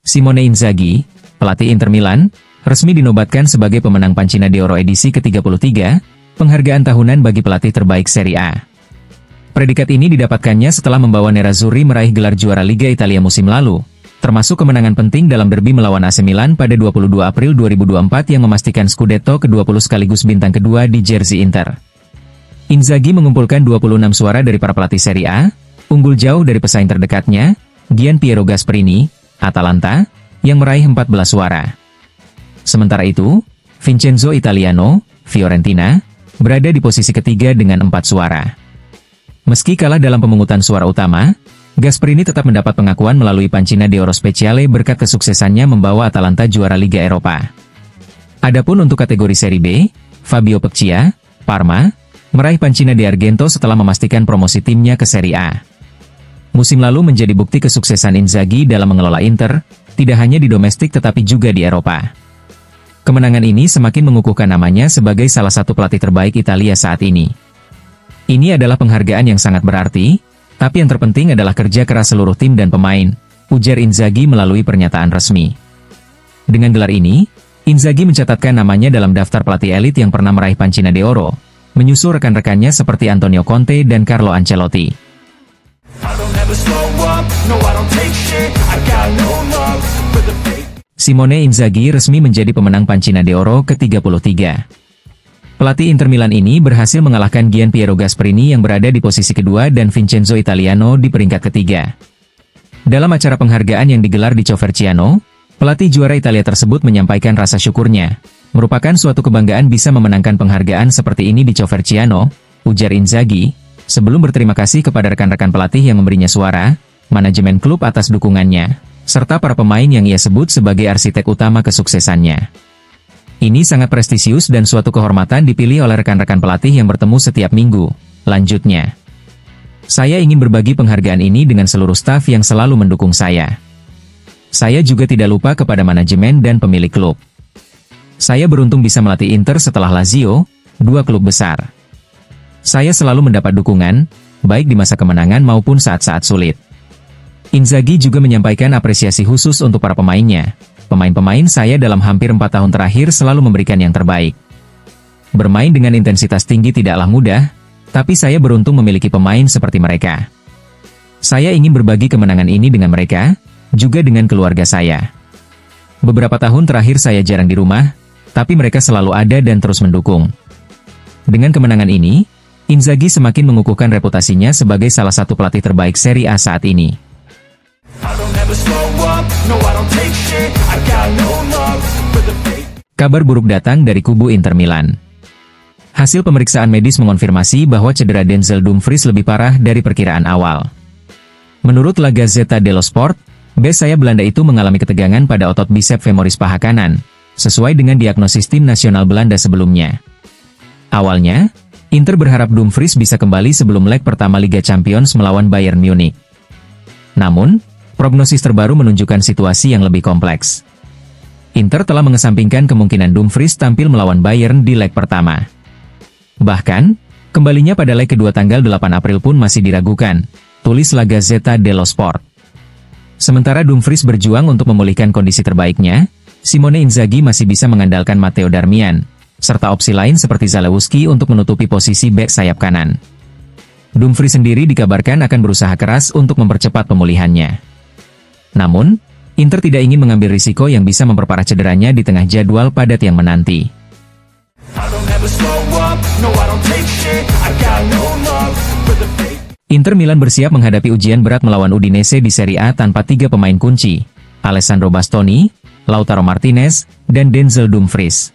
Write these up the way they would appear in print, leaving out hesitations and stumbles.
Simone Inzaghi, pelatih Inter Milan, resmi dinobatkan sebagai pemenang Pancina d'Oro edisi ke-33, penghargaan tahunan bagi pelatih terbaik Serie A. Predikat ini didapatkannya setelah membawa Nerazzurri meraih gelar juara Liga Italia musim lalu, termasuk kemenangan penting dalam derby melawan AC Milan pada 22 April 2024 yang memastikan Scudetto ke-20 sekaligus bintang kedua di jersey Inter. Inzaghi mengumpulkan 26 suara dari para pelatih Serie A, unggul jauh dari pesaing terdekatnya, Gian Piero Gasperini, Atalanta, yang meraih 14 suara. Sementara itu, Vincenzo Italiano, Fiorentina, berada di posisi ketiga dengan 4 suara. Meski kalah dalam pemungutan suara utama, Gasperini tetap mendapat pengakuan melalui Pancina d'Oro Speciale berkat kesuksesannya membawa Atalanta juara Liga Eropa. Adapun untuk kategori Serie B, Fabio Peccia, Parma, meraih Pancina d'Argento setelah memastikan promosi timnya ke Serie A. Musim lalu menjadi bukti kesuksesan Inzaghi dalam mengelola Inter, tidak hanya di domestik tetapi juga di Eropa. Kemenangan ini semakin mengukuhkan namanya sebagai salah satu pelatih terbaik Italia saat ini. Ini adalah penghargaan yang sangat berarti, tapi yang terpenting adalah kerja keras seluruh tim dan pemain, ujar Inzaghi melalui pernyataan resmi. Dengan gelar ini, Inzaghi mencatatkan namanya dalam daftar pelatih elit yang pernah meraih Pancina d'Oro, menyusul rekan-rekannya seperti Antonio Conte dan Carlo Ancelotti. Simone Inzaghi resmi menjadi pemenang Pancina d'Oro ke-33. Pelatih Inter Milan ini berhasil mengalahkan Gian Piero Gasperini yang berada di posisi kedua dan Vincenzo Italiano di peringkat ketiga. Dalam acara penghargaan yang digelar di Coverciano, pelatih juara Italia tersebut menyampaikan rasa syukurnya. Merupakan suatu kebanggaan bisa memenangkan penghargaan seperti ini di Coverciano, ujar Inzaghi, sebelum berterima kasih kepada rekan-rekan pelatih yang memberinya suara, manajemen klub atas dukungannya, serta para pemain yang ia sebut sebagai arsitek utama kesuksesannya. Ini sangat prestisius dan suatu kehormatan dipilih oleh rekan-rekan pelatih yang bertemu setiap minggu, lanjutnya. Saya ingin berbagi penghargaan ini dengan seluruh staf yang selalu mendukung saya. Saya juga tidak lupa kepada manajemen dan pemilik klub. Saya beruntung bisa melatih Inter setelah Lazio, dua klub besar. Saya selalu mendapat dukungan, baik di masa kemenangan maupun saat-saat sulit. Inzaghi juga menyampaikan apresiasi khusus untuk para pemainnya. Pemain-pemain saya dalam hampir 4 tahun terakhir selalu memberikan yang terbaik. Bermain dengan intensitas tinggi tidaklah mudah, tapi saya beruntung memiliki pemain seperti mereka. Saya ingin berbagi kemenangan ini dengan mereka, juga dengan keluarga saya. Beberapa tahun terakhir saya jarang di rumah, tapi mereka selalu ada dan terus mendukung. Dengan kemenangan ini, Inzaghi semakin mengukuhkan reputasinya sebagai salah satu pelatih terbaik Serie A saat ini. Kabar buruk datang dari kubu Inter Milan. Hasil pemeriksaan medis mengonfirmasi bahwa cedera Denzel Dumfries lebih parah dari perkiraan awal. Menurut La Gazzetta dello Sport, bek sayap Belanda itu mengalami ketegangan pada otot bisep femoris paha kanan, sesuai dengan diagnosis tim nasional Belanda sebelumnya. Awalnya, Inter berharap Dumfries bisa kembali sebelum leg pertama Liga Champions melawan Bayern Munich. Namun, prognosis terbaru menunjukkan situasi yang lebih kompleks. Inter telah mengesampingkan kemungkinan Dumfries tampil melawan Bayern di leg pertama. Bahkan, kembalinya pada leg kedua tanggal 8 April pun masih diragukan, tulis La Gazzetta dello Sport. Sementara Dumfries berjuang untuk memulihkan kondisi terbaiknya, Simone Inzaghi masih bisa mengandalkan Matteo Darmian, serta opsi lain seperti Zalewski untuk menutupi posisi bek sayap kanan. Dumfries sendiri dikabarkan akan berusaha keras untuk mempercepat pemulihannya. Namun, Inter tidak ingin mengambil risiko yang bisa memperparah cederanya di tengah jadwal padat yang menanti. Inter Milan bersiap menghadapi ujian berat melawan Udinese di Serie A tanpa 3 pemain kunci, Alessandro Bastoni, Lautaro Martinez, dan Denzel Dumfries.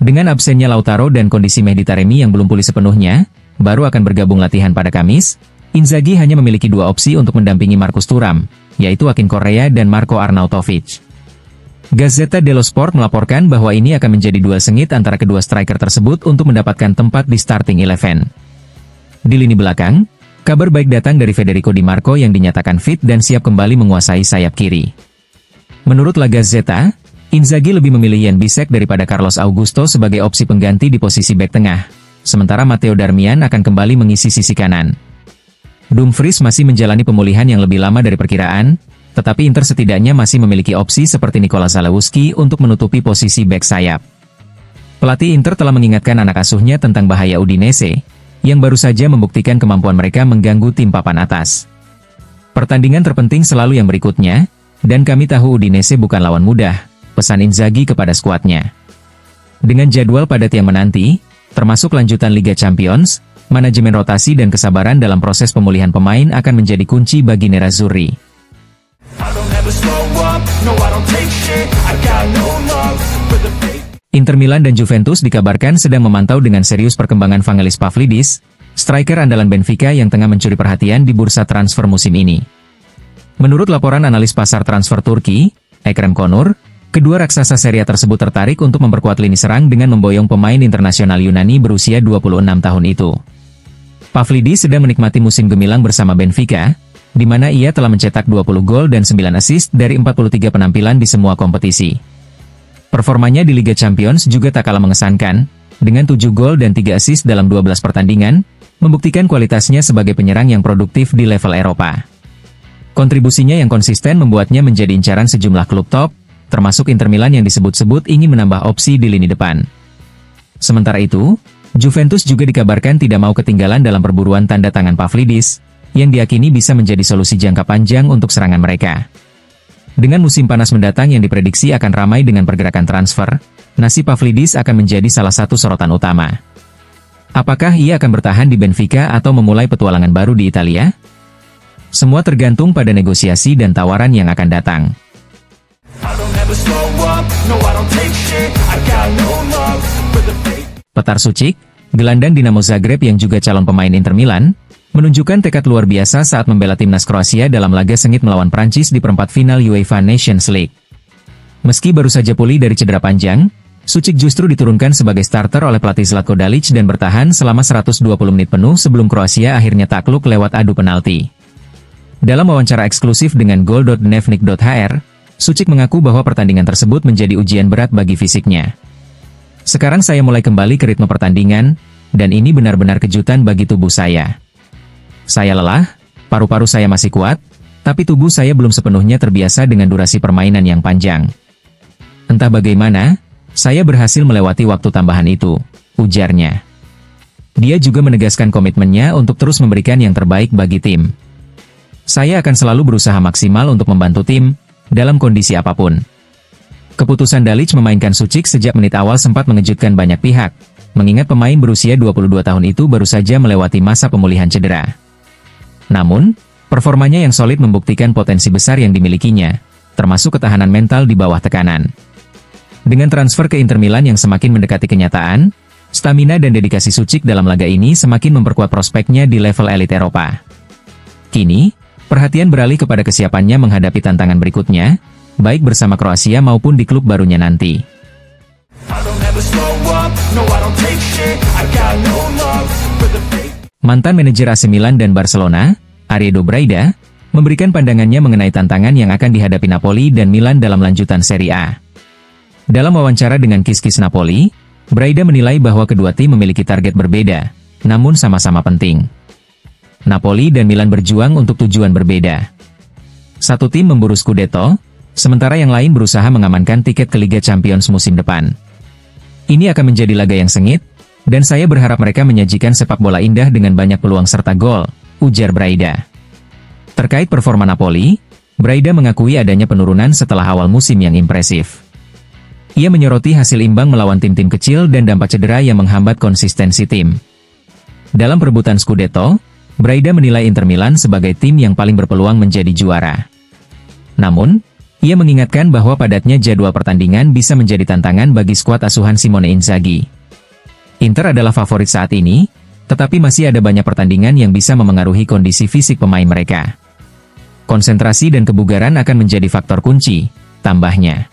Dengan absennya Lautaro dan kondisi Mehdi Taremi yang belum pulih sepenuhnya, baru akan bergabung latihan pada Kamis, Inzaghi hanya memiliki 2 opsi untuk mendampingi Marcus Thuram, yaitu Akin Correa dan Marco Arnautovic. Gazzetta dello Sport melaporkan bahwa ini akan menjadi duel sengit antara kedua striker tersebut untuk mendapatkan tempat di starting 11. Di lini belakang, kabar baik datang dari Federico Di Marco yang dinyatakan fit dan siap kembali menguasai sayap kiri. Menurut La Gazzetta, Inzaghi lebih memilih Jan Bisek daripada Carlos Augusto sebagai opsi pengganti di posisi bek tengah, sementara Matteo Darmian akan kembali mengisi sisi kanan. Dumfries masih menjalani pemulihan yang lebih lama dari perkiraan, tetapi Inter setidaknya masih memiliki opsi seperti Nikola Zalewski untuk menutupi posisi bek sayap. Pelatih Inter telah mengingatkan anak asuhnya tentang bahaya Udinese, yang baru saja membuktikan kemampuan mereka mengganggu tim papan atas. Pertandingan terpenting selalu yang berikutnya, dan kami tahu Udinese bukan lawan mudah, pesan Inzaghi kepada skuadnya. Dengan jadwal padat yang menanti, termasuk lanjutan Liga Champions, manajemen rotasi dan kesabaran dalam proses pemulihan pemain akan menjadi kunci bagi Nerazzurri. Inter Milan dan Juventus dikabarkan sedang memantau dengan serius perkembangan Vangelis Pavlidis, striker andalan Benfica yang tengah mencuri perhatian di bursa transfer musim ini. Menurut laporan analis pasar transfer Turki, Ekrem Konur, kedua raksasa Serie A tersebut tertarik untuk memperkuat lini serang dengan memboyong pemain internasional Yunani berusia 26 tahun itu. Pavlidis sedang menikmati musim gemilang bersama Benfica, di mana ia telah mencetak 20 gol dan 9 assist dari 43 penampilan di semua kompetisi. Performanya di Liga Champions juga tak kalah mengesankan, dengan 7 gol dan 3 assist dalam 12 pertandingan, membuktikan kualitasnya sebagai penyerang yang produktif di level Eropa. Kontribusinya yang konsisten membuatnya menjadi incaran sejumlah klub top, termasuk Inter Milan yang disebut-sebut ingin menambah opsi di lini depan. Sementara itu, Juventus juga dikabarkan tidak mau ketinggalan dalam perburuan tanda tangan Pavlidis, yang diyakini bisa menjadi solusi jangka panjang untuk serangan mereka. Dengan musim panas mendatang yang diprediksi akan ramai dengan pergerakan transfer, nasib Pavlidis akan menjadi salah satu sorotan utama. Apakah ia akan bertahan di Benfica atau memulai petualangan baru di Italia? Semua tergantung pada negosiasi dan tawaran yang akan datang. Petar Sučić, gelandang Dinamo Zagreb yang juga calon pemain Inter Milan, menunjukkan tekad luar biasa saat membela timnas Kroasia dalam laga sengit melawan Prancis di perempat final UEFA Nations League. Meski baru saja pulih dari cedera panjang, Sučić justru diturunkan sebagai starter oleh pelatih Zlatko Dalic dan bertahan selama 120 menit penuh sebelum Kroasia akhirnya takluk lewat adu penalti. Dalam wawancara eksklusif dengan goal.dnevnik.hr, Sučić mengaku bahwa pertandingan tersebut menjadi ujian berat bagi fisiknya. Sekarang saya mulai kembali ke ritme pertandingan, dan ini benar-benar kejutan bagi tubuh saya. Saya lelah, paru-paru saya masih kuat, tapi tubuh saya belum sepenuhnya terbiasa dengan durasi permainan yang panjang. Entah bagaimana, saya berhasil melewati waktu tambahan itu, ujarnya. Dia juga menegaskan komitmennya untuk terus memberikan yang terbaik bagi tim. Saya akan selalu berusaha maksimal untuk membantu tim, dalam kondisi apapun. Keputusan Dalic memainkan Sučić sejak menit awal sempat mengejutkan banyak pihak, mengingat pemain berusia 22 tahun itu baru saja melewati masa pemulihan cedera. Namun, performanya yang solid membuktikan potensi besar yang dimilikinya, termasuk ketahanan mental di bawah tekanan. Dengan transfer ke Inter Milan yang semakin mendekati kenyataan, stamina dan dedikasi Sučić dalam laga ini semakin memperkuat prospeknya di level elit Eropa. Kini, perhatian beralih kepada kesiapannya menghadapi tantangan berikutnya, baik bersama Kroasia maupun di klub barunya nanti. Mantan manajer AC Milan dan Barcelona, Ariedo Braida, memberikan pandangannya mengenai tantangan yang akan dihadapi Napoli dan Milan dalam lanjutan Serie A. Dalam wawancara dengan Kiskis Napoli, Braida menilai bahwa kedua tim memiliki target berbeda, namun sama-sama penting. Napoli dan Milan berjuang untuk tujuan berbeda. Satu tim memburu Scudetto, sementara yang lain berusaha mengamankan tiket ke Liga Champions musim depan. Ini akan menjadi laga yang sengit, dan saya berharap mereka menyajikan sepak bola indah dengan banyak peluang serta gol, ujar Braida. Terkait performa Napoli, Braida mengakui adanya penurunan setelah awal musim yang impresif. Ia menyoroti hasil imbang melawan tim-tim kecil dan dampak cedera yang menghambat konsistensi tim. Dalam perebutan Scudetto, Braida menilai Inter Milan sebagai tim yang paling berpeluang menjadi juara. Namun, ia mengingatkan bahwa padatnya jadwal pertandingan bisa menjadi tantangan bagi skuad asuhan Simone Inzaghi. Inter adalah favorit saat ini, tetapi masih ada banyak pertandingan yang bisa memengaruhi kondisi fisik pemain mereka. Konsentrasi dan kebugaran akan menjadi faktor kunci, tambahnya.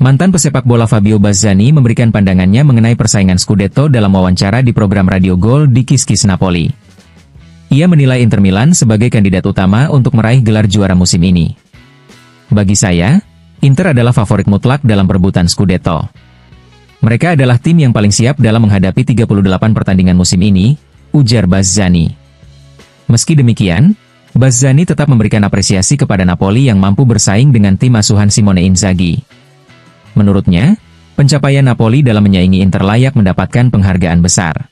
Mantan pesepak bola Fabio Bazzani memberikan pandangannya mengenai persaingan Scudetto dalam wawancara di program Radio Gol di Kiskis Napoli. Ia menilai Inter Milan sebagai kandidat utama untuk meraih gelar juara musim ini. Bagi saya, Inter adalah favorit mutlak dalam perebutan Scudetto. Mereka adalah tim yang paling siap dalam menghadapi 38 pertandingan musim ini, ujar Bazzani. Meski demikian, Bazzani tetap memberikan apresiasi kepada Napoli yang mampu bersaing dengan tim asuhan Simone Inzaghi. Menurutnya, pencapaian Napoli dalam menyaingi Inter layak mendapatkan penghargaan besar.